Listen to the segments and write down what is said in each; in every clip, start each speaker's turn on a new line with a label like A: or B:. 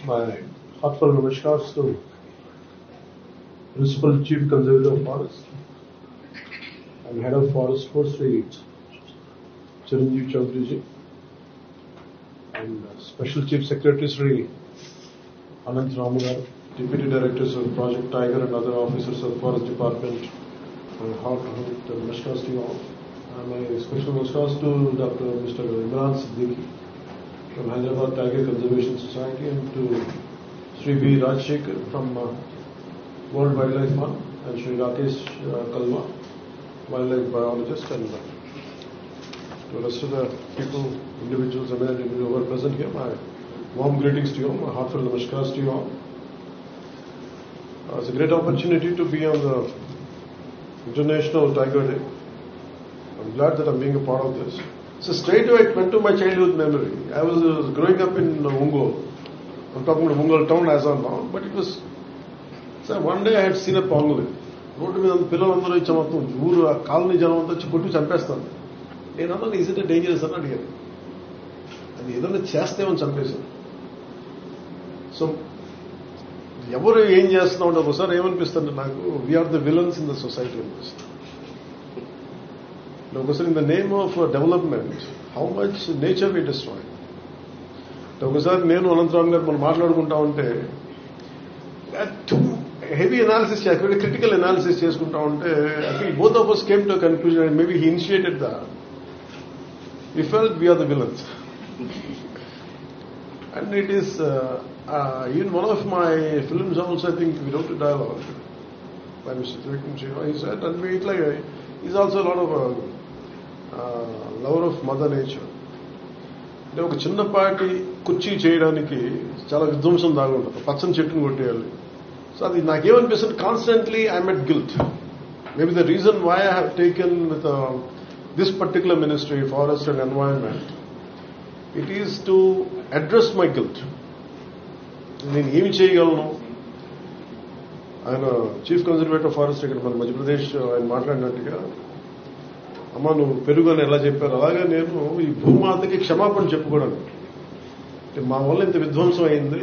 A: My heartfelt namaskars to Principal Chief Conservator of Forest and Head of Forest Force Chiranjeev Chaudhary and Special Chief Secretary Sri Anant Ramagar, Deputy Directors of Project Tiger and other officers of the Forest Department. My heartfelt namaskars to you all. And my special namaskars to Dr. Mr. Imran Siddiqui from Hyderabad Tiger Conservation Society and to Sri V. Rajshekhar from World Wildlife Fund and Sri Rakesh Kalwa, wildlife biologist, and to the rest of the people, individuals, and who are present here. My warm greetings to you all, my heartfelt namaskars to you all. It's a great opportunity to be on the International Tiger Day. I'm glad that I'm being a part of this. So straight away it went to my childhood memory. I was growing up in Ongole. I'm talking about Ongole town as of now, but it was. So one day I had seen a pangolin. Road మీద పిల్లలందరూ ఇచ్చి మొత్తం ఊరు colony జనం అంతా వచ్చి కొట్టి చంపేస్తాను. నేనన్నా ఈజ్ ఇట్ డేంజరస్ అని అడిగాను. అది ఏదైనా చేస్తేమని చంపేశాను. సో ఎవరు ఏం చేస్తున్నా ఉంటే ఒకసారి ఏమనిపిస్తుంది నాకు, we are the villains in the society అనిపిస్తుంది. ఒకసారి in the name of development how much nature we destroy. ఒకసారి నేను అనంతరామ్ గారు మనం మాట్లాడుకుంటా ఉంటే హెవీ అనాలిసిస్ క్రిటికల్ అనాలిసిస్ చేసుకుంటా ఉంటే I think both of us came to a conclusion and maybe he initiated that. We felt we are the villains. And it is in one of my films also, I think we wrote a dialogue by Mr. Trivikram Shiva. He said, and we like he's also a lot of lover of mother nature. అంటే ఒక చిన్నపాటి కుర్చీ చేయడానికి చాలా విధ్వంసం దాగి ఉంటుంది. పచ్చని చెట్టును కొట్టేయాలి. సో అది నాకేమనిపిస్తుంది, constantly I'm at guilt. Maybe the reason why I have taken with this particular ministry forest and environment, it is to address my guilt. నేను ఏమి చేయగలను. ఆయన చీఫ్ కన్జర్వేటర్ ఫారెస్ట్ ఇక్కడ మన మధ్యప్రదేశ్ ఆయన మాట్లాడినట్టుగా, అమ్మ నువ్వు పెరుగు అని ఎలా చెప్పారు అలాగే నేను ఈ భూమాతకి క్షమాపణ చెప్పుకోవడానికి. అంటే మా వల్ల ఇంత విధ్వంసం అయింది,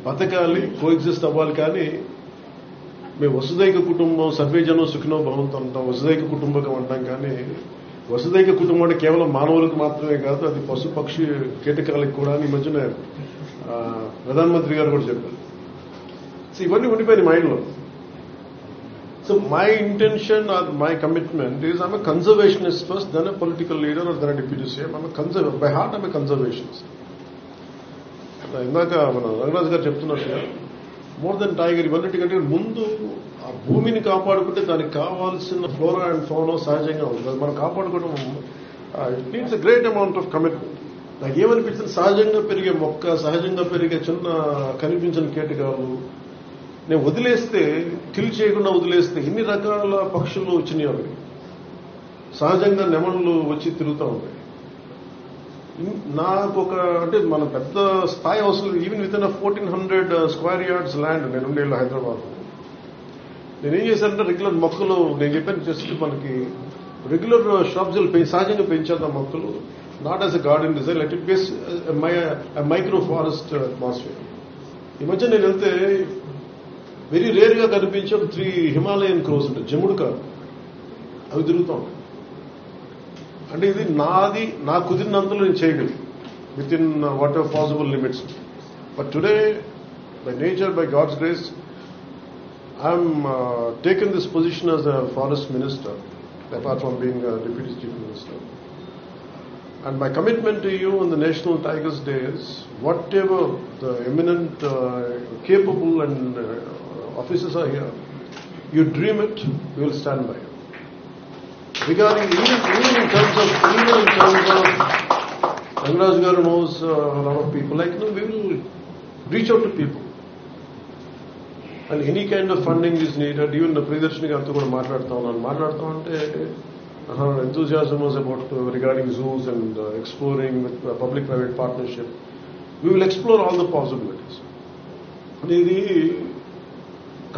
A: బతకాలి, కోఎగ్జిస్ట్ అవ్వాలి. కానీ మేము వసుదైక కుటుంబం, సర్వేజనం సుఖినో భవంతు అంటాం, వసుదైక కుటుంబకం అంటాం. కానీ వసుదైక కుటుంబం అంటే కేవలం మానవులకు మాత్రమే కాదు, అది పశు పక్షి కీటకాలకు కూడా. ఈ మధ్యన ప్రధానమంత్రి గారు కూడా చెప్పారు. సో ఇవన్నీ ఉండిపోయినాయి మైండ్లో. So my intention or my commitment is I'm a conservationist first, then a political leader or then a deputy CM. By heart I'm a conservationist. ఇందాక మన రంగరాజు గారు చెప్తున్నట్టుగా మోర్ దెన్ టైగర్ ఇవన్నిటికంటే ముందు ఆ భూమిని కాపాడుకుంటే దానికి కావాల్సిన ఫ్లోరా అండ్ ఫౌనా సహజంగా ఉంది. మనం కాపాడుకోవడం it needs a great amount of commitment. నాకు ఏమనిపించింది, సహజంగా పెరిగే మొక్క, సహజంగా పెరిగే చిన్న కనిపించిన కీటకాలు నేను వదిలేస్తే, కిల్ చేయకుండా వదిలేస్తే ఎన్ని రకాల పక్షులు వచ్చినాయి. అవి సహజంగా నెమళ్ళు వచ్చి తిరుగుతూ ఉంటాయి. నాకు ఒక అంటే మన పెద్ద స్థాయి అవసరం, even with in 1400 square yards land నేను ఉండేళ్ళు హైదరాబాద్. నేనేం చేశానంటే రెగ్యులర్ మొక్కలు, నేను చెప్పాను జస్ట్ మనకి రెగ్యులర్ షాప్స్ సహజంగా పెంచేద్దాం మొక్కలు, not as a garden design, let it base micro forest atmosphere. ఈ మధ్య నేను వెళ్తే వెరీ రేర్ గా కనిపించే 3 హిమాలయన్ క్రోస్ ఉంటాయి, జముడు కాదు, అవి తిరుగుతాం. అంటే ఇది నాది, నాకు కుదిరినంతలో నేను చేయగలను within whatever possible limits. But today by nature, by God's grace, I'm taken this position as a forest minister apart from being deputy chief minister. And my commitment to you on the National Tigers Day is whatever the eminent, capable and officers are here, you dream it, we will stand by you. Regarding even in terms of Rangraj Garu knows a lot of people, like we will reach out to people. And any kind of funding is needed. Even the Priyadarshini Gartho kuda maatladta ante her enthusiasm was about regarding zoos and exploring with public-private partnership. We will explore all the possibilities. The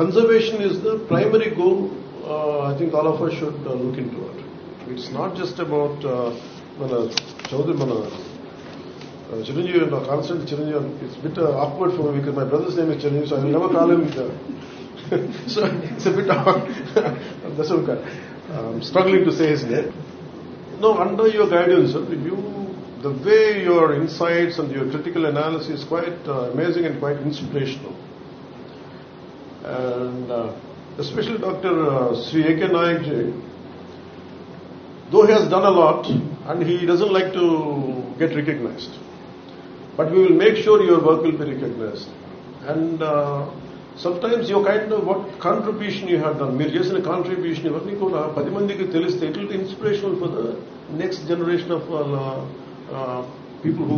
A: conservation is the primary goal. I think all of us should look into it. It's not just about Chiranjeevi, no, constant Chiranjeevi. It's a bit awkward for me because my brother's name is Chiranjeevi, so I will never call him. So it's a bit awkward. That's okay. I'm struggling to say his name. No, under your guidance, the way your insights and your critical analysis is quite amazing and quite inspirational. And especially Dr. Sri A.K. Nayak ji, though he has done a lot and he doesn't like to get recognized, but we will make sure your work will be recognized. And sometimes your kind of what contribution you have done, మీరు చేసిన contribution ఇవన్నీ కూడా 10 మందికి తెలిస్తే it will be inspirational for the next generation of people who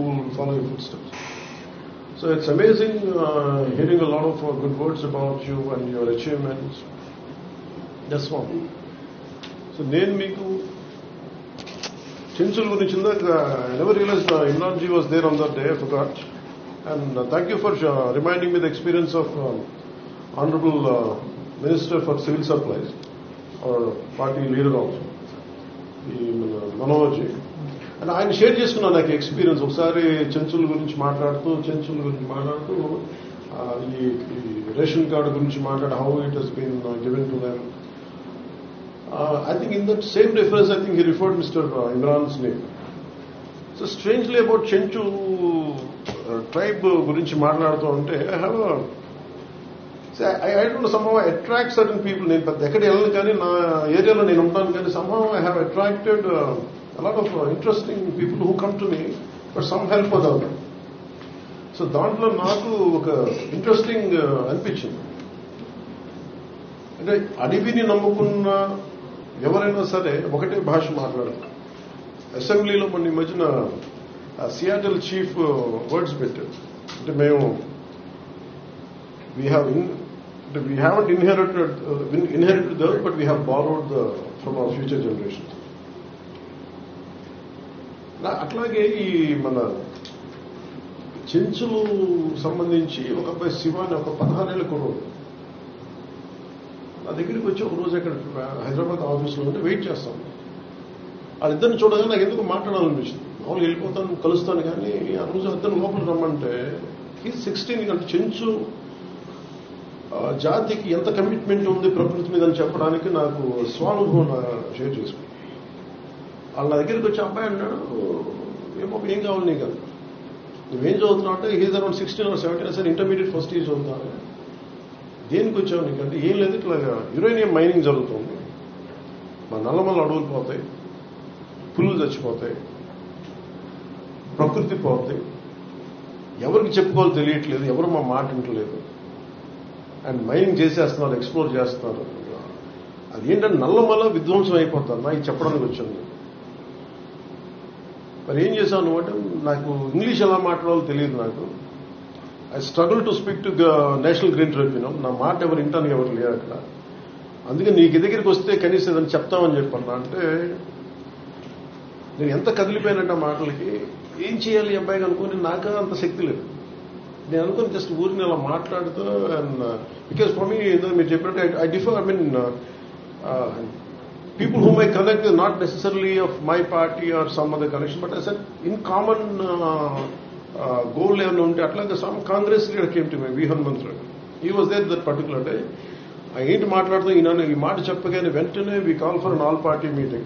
A: will follow your footsteps. So it's amazing hearing a lot of good words about you and your achievements. That's one. So నేను మీకు చెంచుల గురించి ఇందాక I never realized Imran ji was there on that day, I forgot. And thank you for reminding me the experience of Honorable Minister for Civil Supplies, or party leader also, Manoj ji. And ఆయన share చేసుకున్నాను నాకు experience. ఒకసారి చెంచుల గురించి మాట్లాడుతూ ఈ ration card గురించి మాట్లాడు, how it has been given to them. I think in that same reference, I think he referred Mr. Imran's name. So strangely about Chenchu tribe గురించి మాట్లాడుతూ ఉంటే I don't know, somehow I attract certain people. నేను ఎక్కడ వెళ్ళను కానీ నా ఏరియాలో నేను ఉంటాను కానీ somehow I have attracted a lot of interesting people who come to me for some help for them. So దాంట్లో నాకు ఒక ఇంట్రెస్టింగ్ అనిపించింది. అంటే అడవిని నమ్ముకున్న ఎవరైనా సరే ఒకటే భాష మాట్లాడతారు. అసెంబ్లీలో మొన్న ఈ మధ్యన సియాటల్ చీఫ్ వర్డ్స్ పెట్టారు. అంటే మేము we haven't inherited the earth, but we have borrowed from our future generations. అట్లాగే ఈ మన చెంచులు సంబంధించి ఒక అబ్బాయి శివాని ఒక 16 ఏళ్ల కుర్రోడు నా దగ్గరికి వచ్చి ఒక రోజు అక్కడ హైదరాబాద్ ఆఫీస్లో ఉంటే వెయిట్ చేస్తాను. వాళ్ళిద్దరిని చూడగానే నాకు ఎందుకు మాట్లాడాలనిపించింది. మామూలుగా వెళ్ళిపోతాను, కలుస్తాను, కానీ ఆ రోజు ఇద్దరు లోపల రమ్మంటే ఈ 16 అంటే చెంచు జాతికి ఎంత కమిట్మెంట్ ఉంది ప్రకృతి మీద అని చెప్పడానికి నాకు స్వానుభవం షేర్ చేసుకున్నాను. వాళ్ళ దగ్గరికి వచ్చి అబ్బాయి అన్నాడు, ఏం కావాలి నీకు కదా, నువ్వేం చదువుతున్నావు అంటే he's around 16 or 17 sir intermediate first year చదువుతాను. దేనికి వచ్చావు నీకంటే ఏం లేదు, ఇట్లాగా యురేనియం మైనింగ్ జరుగుతుంది, మా నల్లమల్ల అడవులు పోతాయి, పులులు చచ్చిపోతాయి, ప్రకృతి పోతాయి, ఎవరికి చెప్పుకోవాలో తెలియట్లేదు, ఎవరు మా మాట వింటలేదు, అండ్ మైనింగ్ చేసేస్తున్నారు, ఎక్స్ప్లోర్ చేస్తున్నారు. అదేంటంటే నల్లమల్ల విధ్వంసం అయిపోతారు. నాకు చెప్పడానికి వచ్చాను. మరి ఏం చేశాను నువ్వు అంటే, నాకు ఇంగ్లీష్ ఎలా మాట్లాడాలో తెలియదు. నాకు I struggle to speak to national green tribunal. నా మాట ఎవరు వింటానికి ఎవరు లేరు అక్కడ. అందుకే నీకు దగ్గరికి వస్తే కనీసం ఏదైనా చెప్తామని చెప్పన్నా. అంటే నేను ఎంత కదిలిపోయానంటే ఆ మాటలకి, ఏం చేయాలి అబ్బాయికి అనుకుని నాకు అంత శక్తి లేదు. నేను అనుకుని జస్ట్ ఊరిని అలా మాట్లాడుతూ, అండ్ బికాస్ ఫర్ మీ మీరు చెప్పినట్టు I differ, I mean people whom I connect with not necessarily of my party or some other connection, but I said in common goal ఏమైనా ఉంటే అట్లాగే some Congress leader came to me, V. Hanumantra. He was there that particular day. ఏంటి మాట్లాడుతూ ఈయన ఈ మాట చెప్పగానే వెంటనే we call for an all party meeting.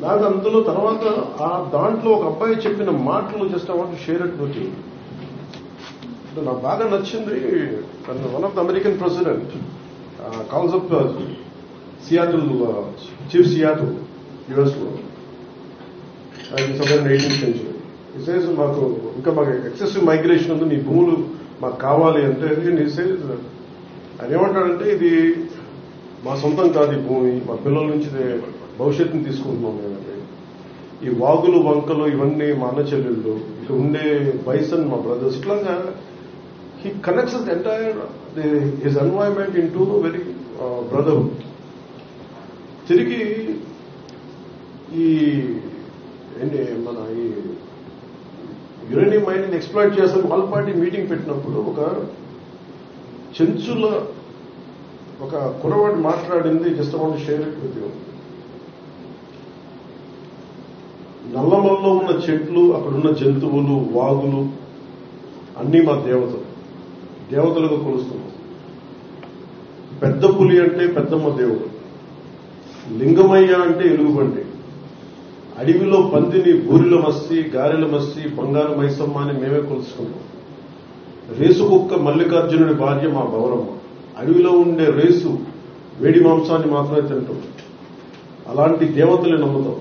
A: నాకు అందులో తర్వాత దాంట్లో ఒక అబ్బాయి చెప్పిన మాటలు just I want to share it with you. నాకు బాగా నచ్చింది. One of the American president calls up Seattle chief Seattle US లో, somewhere in 18th century. He says మాకు ఇంకా మాకు ఎక్సెసివ్ మైగ్రేషన్ ఉంది, నీ భూములు మాకు కావాలి అంటే ఆయన ఏమంటాడంటే, ఇది మా సొంతం కాదు, ఈ భూమి మా పిల్లల నుంచి భవిష్యత్తుని తీసుకుంటున్నాం మేమంటే. ఈ వాగులు వంకలు ఇవన్నీ మా అన్న చెల్లెళ్ళు, ఇక్కడ ఉండే బైసన్ మా బ్రదర్స్. ఇట్లాగా he connects the entire his environment into very brotherhood. తిరిగి ఈ మన ఈ యురేనియం మైనింగ్ ఎక్స్ప్లాయిట్ చేస్తాం ఆల్ పార్టీ మీటింగ్ పెట్టినప్పుడు ఒక చెంచుల ఒక కురవాడు మాట్లాడింది just want to share it with you. నల్లమల్లో ఉన్న చెట్లు, అక్కడున్న జంతువులు, వాగులు అన్నీ మా దేవతలుగా కొలుస్తున్నాం. పెద్ద పులి అంటే పెద్దమ్మ దేవుడు, లింగమయ్య అంటే ఎలుగుబంటి, అడవిలో పందిని బూరిల మస్సి, గారెల మస్సి, బంగారు మైసమ్మ అని మేమే కొలుసుకున్నాం. రేసు కుక్క మల్లికార్జునుడి భార్య మా గౌరమ్మ. అడవిలో ఉండే రేసు వేడి మాంసాన్ని మాత్రమే తింటాం. అలాంటి దేవతలే నమ్ముతాం.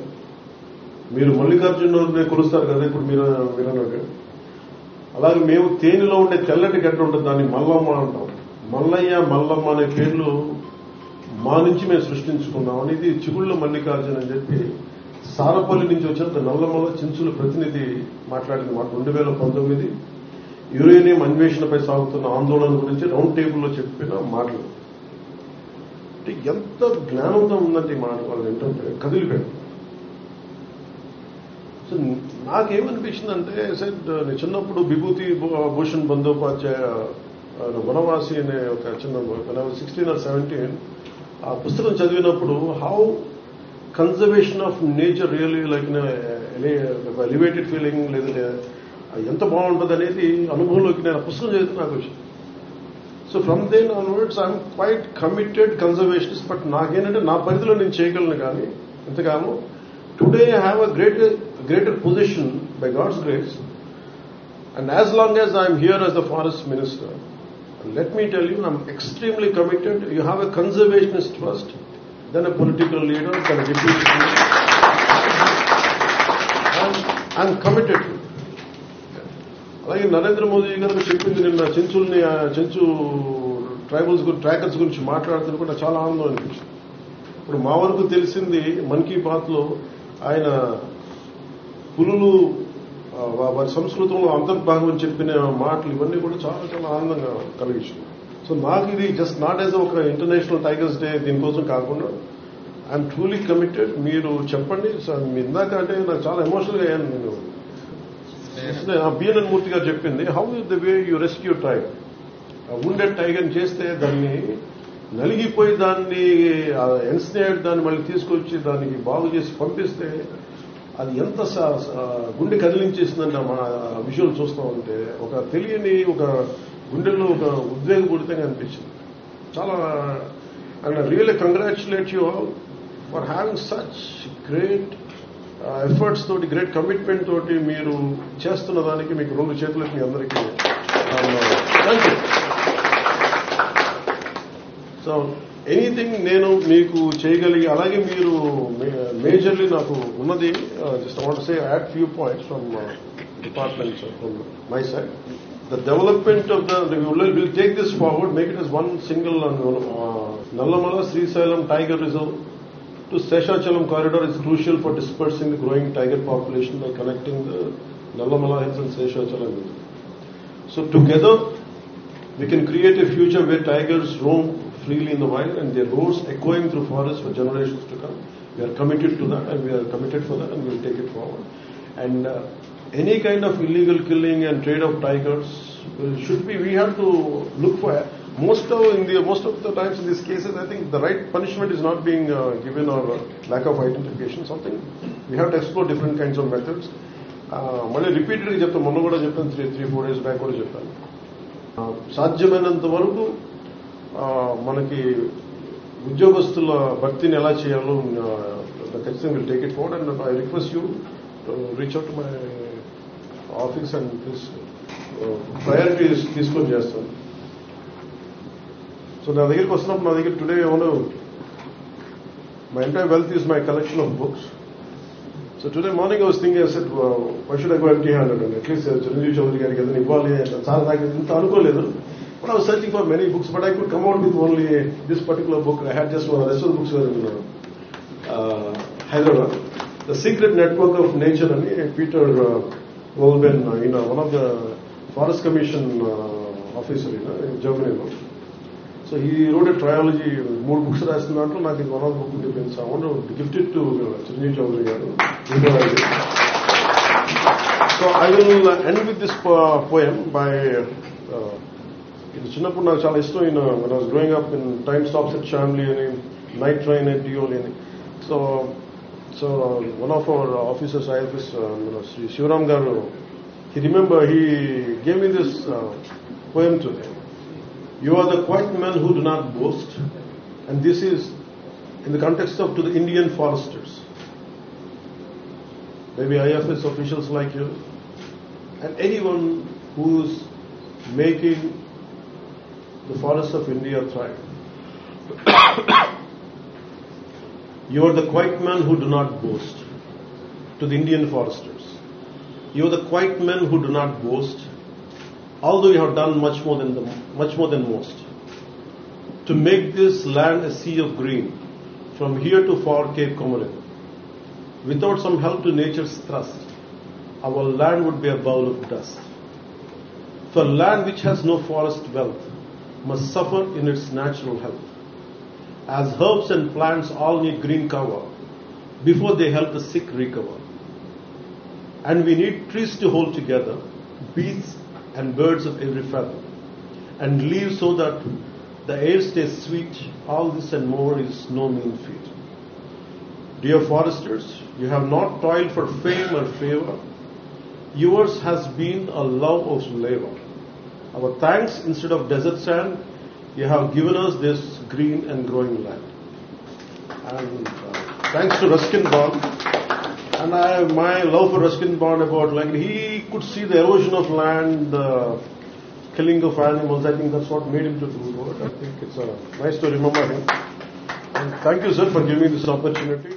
A: మీరు మల్లికార్జునుడిని కొలుస్తారు కదా ఇప్పుడు మీరు అన్నట్టు. అలాగే మేము తేనెలో ఉండే తెల్లటి గడ్డ ఉంటుంది, దాన్ని మల్లమ్మ అంటాం. మల్లయ్య, మల్లమ్మ అనే పేర్లు మా నుంచి మేము సృష్టించుకున్నాం. అనేది చిగుళ్ళ మల్లికార్జున అని చెప్పి సారపల్లి నుంచి వచ్చిన నల్లమల చించుల ప్రతినిధి మాట్లాడింది మాట. 2019 యురేనియం అన్వేషణపై సాగుతున్న ఆందోళన గురించి రౌండ్ టేబుల్లో చెప్పిన మాటలు. అంటే ఎంత జ్ఞానంతో ఉందంటే ఈ మాట వాళ్ళు ఏంటంటే కదిలిపోయాడు. సో నాకేమనిపించిందంటే నేను చిన్నప్పుడు విభూతి భూషణ్ బందోపాధ్యాయ వనవాసి అనే ఒక చిన్న 16 or 17 ఆ పుస్తకం చదివినప్పుడు how conservation of nature really like elevated feeling, లేదంటే ఎంత బాగుంటుంది అనేది అనుభవంలోకి నేను ఆ పుస్తకం చదివితే నాకు వచ్చింది. So from then onwards I'm quite committed conservationist. బట్ నాకేంటంటే నా పరిధిలో నేను చేయగలను కానీ ఎంతగానో today I have a greater position by God's grace, and as long as I am here as the forest minister, let me tell you, I am extremely committed. You have a conservationist first, then a political leader, then a deputy leader. I am committed to it. అలాగే నరేంద్ర మోదీ గారు చెప్పింది నిన్న Chenchu trackers గురించి మాట్లాడుతున్న కూడా చాలా ఆనందం అనిపించింది. ఇప్పుడు మా వరకు తెలిసింది మన్ కీ బాత్ లో ఆయన పులులు వారి సంస్కృతంలో అంతర్భాగం చెప్పిన మాటలు ఇవన్నీ కూడా చాలా చాలా ఆనందంగా కలిగించింది. సో నాకు ఇది జస్ట్ నాట్ యాజ్ ఒక ఇంటర్నేషనల్ టైగర్స్ డే దీనికోసం కాకుండా ఐఎమ్ ట్రూలీ కమిటెడ్. మీరు చెప్పండి సార్, మీ ఇందాక అంటే నాకు చాలా ఎమోషనల్గా అయ్యాను. నేను బిఎన్ఎన్ మూర్తి గారు చెప్పింది how is the way you rescue tiger. wounded టైగర్ని చేస్తే దాన్ని నలిగిపోయి దాన్ని ఎన్స్నేడ్ దాన్ని మళ్ళీ తీసుకొచ్చి దానికి బాగు చేసి పంపిస్తే అది ఎంత గుండె కదిలించేసిందంటే మన విజువల్ చూస్తూ ఉంటే ఒక తెలియని ఒక గుండెల్లో ఒక ఉద్వేగపూరితంగా అనిపించింది చాలా. And really congratulate you all for having such great efforts తోటి, గ్రేట్ కమిట్మెంట్ తోటి మీరు చేస్తున్న దానికి మీకు 2 చేతులకు మీ అందరికీ థ్యాంక్ యూ. సో ఎనీథింగ్ నేను మీకు చేయగలిగి, అలాగే మీరు మేజర్లీ నాకు ఉన్నది just I want to say add few points from departments from my side. The development of we'll take this forward, make it as one single Nallamala Srisailam Tiger Reserve to Seshachalam corridor is crucial for dispersing the growing tiger population by connecting the Nallamala Hills and Seshachalam. So together we can create a future where tigers roam freely in the wild and their roars echoing through forests for generations to come. We are committed to that, and we are committed for that, and we will take it forward. And any kind of illegal killing and trade of tigers should be, we have to look for most of the times in these cases I think the right punishment is not being given, or lack of identification, something we have to explore different kinds of methods. మళ్ళీ రిపీటెడ్గా చెప్తాను, మొన్న కూడా చెప్పాను, 3-4 days back కూడా చెప్పాను. సాధ్యమైనంత వరకు మనకి ఉద్యోగస్తుల భర్తీని ఎలా చేయాలో ఖచ్చితంగా will take it forward. And I request you to reach out to my office and please priorities తీసుకొని చేస్తాను. సో నా దగ్గరికి వస్తున్నప్పుడు నా దగ్గర today my entire wealth is my collection of books. So today morning I was thinking I said why should I go empty handed and at least Chiranjeevi Chowdary గారికి ఏదైనా ఇవ్వాలి. చాలా నాకు ఇంత అనుకోలేదు. But I was searching for many books, but I could come out with only this particular book. I had just one. The rest of the books were in Hyderabad. The Secret Network of Nature, and Peter Wolben, one of the Forest Commission officer in Germany. So he wrote a trilogy, 3 books రాస్తున్నట్టు నాకు ఇది one of the book depends. I want to gift it to Chiranjeev Chaudhary garu. So I will end with this poem by ఇది చిన్నప్పుడు నాకు చాలా ఇష్టం. when I was growing up in Time Stops at Shamli అని, Night Train at Dioli అని. So So one of our officers, IFS, Sri Shivaram Garu, he gave me this poem today. You are the quiet men who do not boast, and this is in the context of to the Indian foresters. Maybe IFS officials like you, and anyone who's making the forests of India thrive. You are the quiet men who do not boast. To the Indian foresters, you are the quiet men who do not boast, although you have done much more than most, to make this land a sea of green, from here to far Cape Comorin. Without some help to nature's thrust, our land would be a bowl of dust. For land which has no forest wealth must suffer in its natural health, as herbs and plants all need green cover before they help the sick recover. And we need trees to hold together, beasts and birds of every feather, and leaves so that the air stays sweet. All this and more is no mean feat. Dear foresters, you have not toiled for fame or favor. Yours has been a love of labor. Our thanks, instead of desert sand, you have given us this green and growing land. And thanks to Ruskin Bond, and my love for Ruskin Bond about like he could see the erosion of land, the killing of animals. I think that's what made him to do it. I think it's nice to remember him. And thank you, sir, for giving me this opportunity.